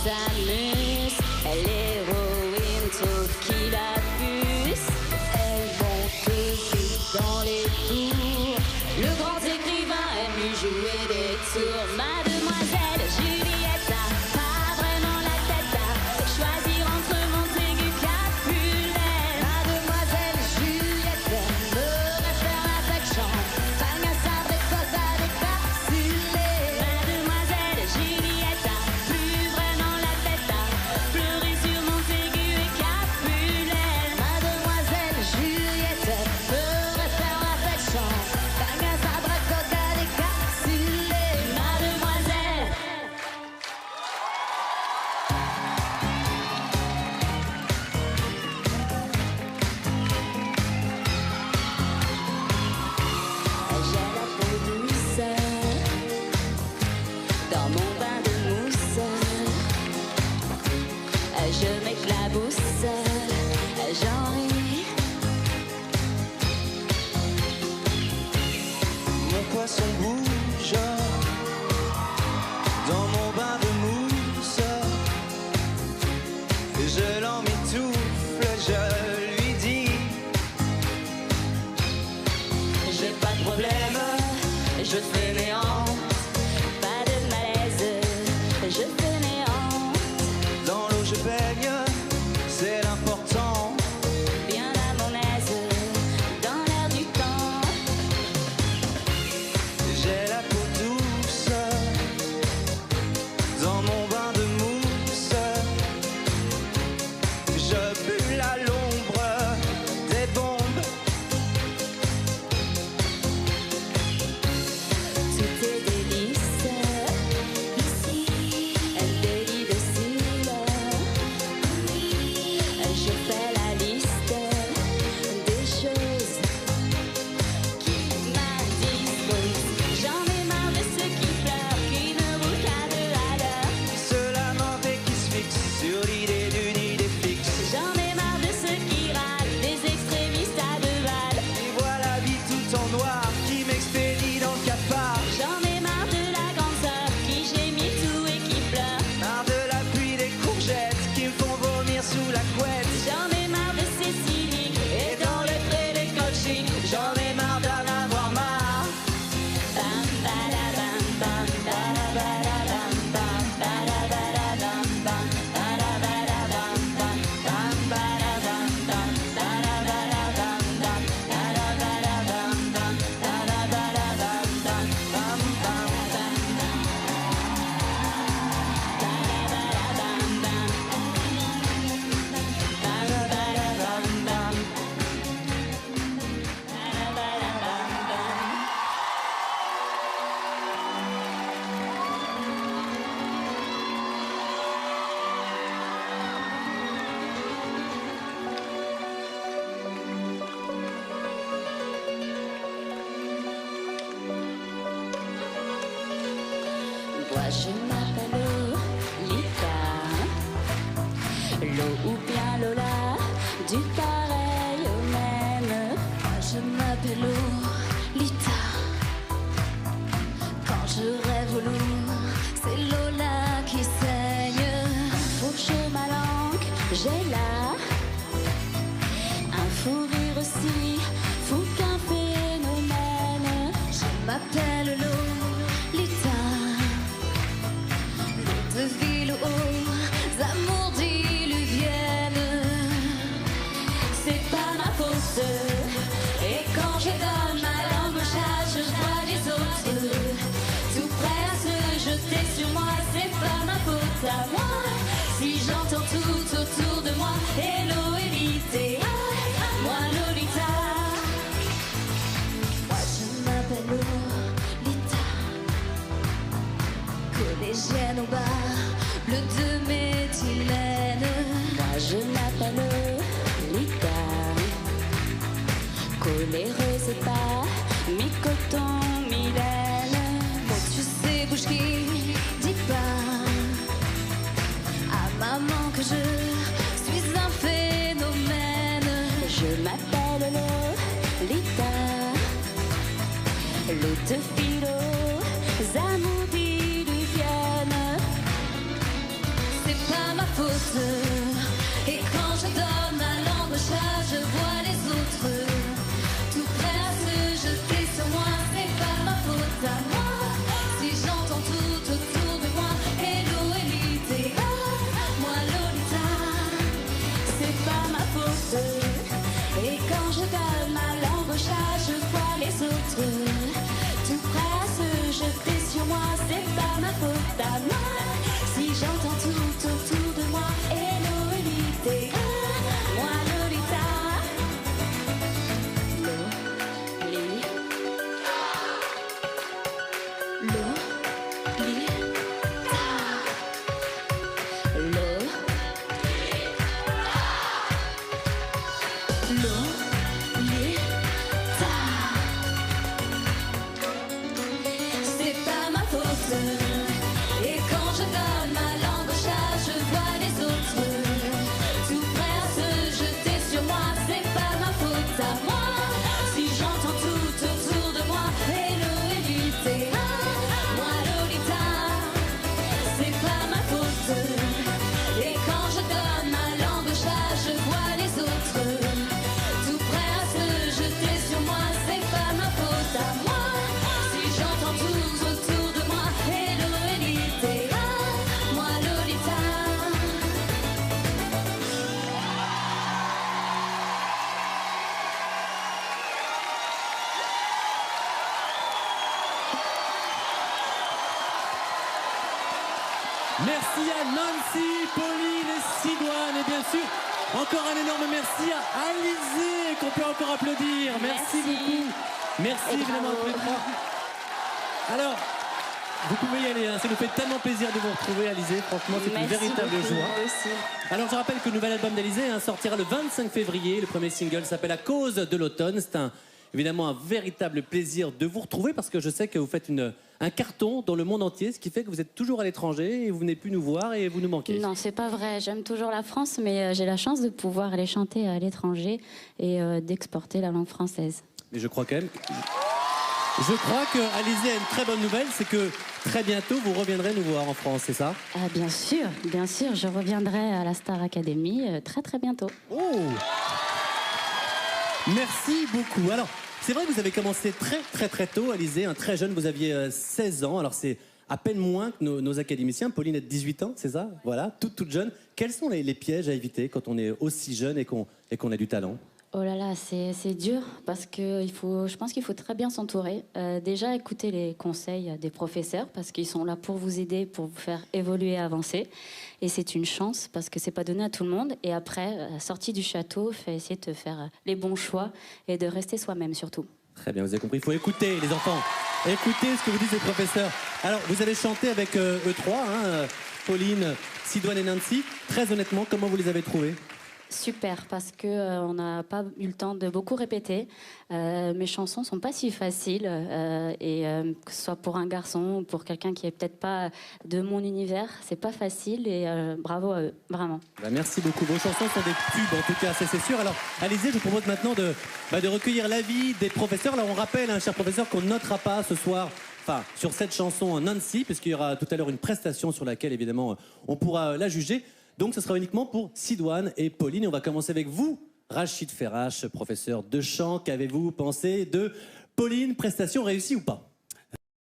s'amuse, l'héroïne trouve qui la puce. Elles vont te dans les tours. Le grand écrivain aime lui jouer des tours. Mademoiselle Juliette a pas vraiment la tête à choisir entre Montaigu, Capulet. Mademoiselle Juliette aimerait faire l'affection. Fagna sabre et cosa des capsulés. Mademoiselle Juliette a plus vraiment la tête à pleurer sur Montaigu et Capulet. Mademoiselle Juliette aimerait faire l'affection. Fagna sabre et cosa des capsulés. Mademoiselle. J'ai la peau douce dans mon bain de mousse. Je m'éclabousse, j'en ris. Mon poisson bouge dans mon bain de mousse. Je l'en m'étouffe, je lui dis J'ai pas de problème, je fais néant. Pas de malaise, je fais néant. dans l'eau je baigne, c'est l'important. Bien à mon aise, dans l'air du temps. J'ai la peau douce dans mon bain de mousse. Je bulle à l'ombre des bombes. Tout est délice, ici, délit de cils. Je fais la liste des choses qui m'indisposent. J'en ai marre de ceux qui pleurent, qui ne roulent qu'à deux à l'heure. Ceux-là mentés qui se fixent sur l'idée d'une idée fixe. J'en ai marre de ceux qui râlent, des extrémistes à deux balles. Qui voient la vie tout en noir, qui m'expédie dans le cafard. J'en ai marre de la grande sœur qui gémit tout et qui pleure. Marre de la pluie des courgettes qui me font vomir sous la couette. J'en ai marre de ces cyniques et dans le trait des coachings. J'en ai marre d'en avoir marre. Bam badabam bam badabadabam bam badabadabam bam badabadabam bam bam badabam bam badabadabam bam badabadabam bam badabadabam bam bam bam bam badabadabam bam badabadabam bam badabadabam bam. Moi je m'appelle Lolita, Lo ou bien Lola, du pareil au même. Moi je m'appelle Lolita, quand je rêve au loup, c'est Lola qui saigne. Fourche ma langue, j'ai là un fou rire aussi, fou qu'un phénomène. Je m'appelle Lolita, de ville aux amours diluviennes. C'est pas ma faute, et quand je donne ma langue au chat, je vois les autres tout prêts à se jeter sur moi. C'est pas ma faute à moi, si j'entends tout autour de moi hello éviter. Moi Lolita, moi je m'appelle Lolita, collégienne au bar, bleu de méthylène. Moi je m'appelle Lita, coléreuse et pas mi-coton, mi-laine. Bon tu sais bouge qui dis pas à maman que je suis un phénomène. Je m'appelle Lolita, l'eau de philo, amours diluviennes. Merci à Nancy, Pauline et Sidoine. Et bien sûr, encore un énorme merci à Alizée, qu'on peut encore applaudir. Merci beaucoup. Merci évidemment à tous les trois. Alors, vous pouvez y aller, hein. Ça nous fait tellement plaisir de vous retrouver, Alizée. Franchement, c'est une véritable joie. Alors, je rappelle que le nouvel album d'Alizée sortira le 25 février. Le premier single s'appelle À cause de l'automne. C'est évidemment un véritable plaisir de vous retrouver parce que je sais que vous faites un carton dans le monde entier, ce qui fait que vous êtes toujours à l'étranger et vous venez plus nous voir et vous nous manquez. Non, c'est pas vrai. J'aime toujours la France, mais j'ai la chance de pouvoir aller chanter à l'étranger et d'exporter la langue française. Mais je crois quand même... Je crois qu'Alizée a une très bonne nouvelle, c'est que très bientôt vous reviendrez nous voir en France, c'est ça? Bien sûr, je reviendrai à la Star Academy très très bientôt. Oh! Merci beaucoup. Alors, c'est vrai que vous avez commencé très tôt, Alizée, très jeune, vous aviez 16 ans, alors c'est à peine moins que nos académiciens. Pauline a 18 ans, c'est ça? Voilà, toute jeune. Quels sont les pièges à éviter quand on est aussi jeune et qu'on a du talent? Oh là là, c'est dur parce que je pense qu'il faut très bien s'entourer. Déjà, écouter les conseils des professeurs parce qu'ils sont là pour vous aider, pour vous faire évoluer, avancer. Et c'est une chance parce que c'est pas donné à tout le monde. Et après, sortie du château, essayer de faire les bons choix et de rester soi-même surtout. Très bien, vous avez compris. Il faut écouter les enfants. Écoutez ce que vous disent les professeurs. Alors, vous avez chanté avec eux trois, Pauline, Sidoine et Nancy. Très honnêtement, comment vous les avez trouvés? Super, parce que on n'a pas eu le temps de beaucoup répéter. Mes chansons sont pas si faciles, que ce soit pour un garçon ou pour quelqu'un qui est peut-être pas de mon univers, c'est pas facile et bravo à eux, vraiment. Merci beaucoup. Vos chansons sont des tubes, en tout cas, c'est sûr. Alors, Alizée, je vous propose maintenant de recueillir l'avis des professeurs. Là, on rappelle, cher professeur, qu'on ne notera pas ce soir. Enfin, sur cette chanson Nancy, puisqu'il y aura tout à l'heure une prestation sur laquelle, évidemment, on pourra la juger. Donc, ce sera uniquement pour Sidoine et Pauline. Et on va commencer avec vous, Rachid Ferrache, professeur de chant. Qu'avez-vous pensé de Pauline? Prestation réussie ou pas?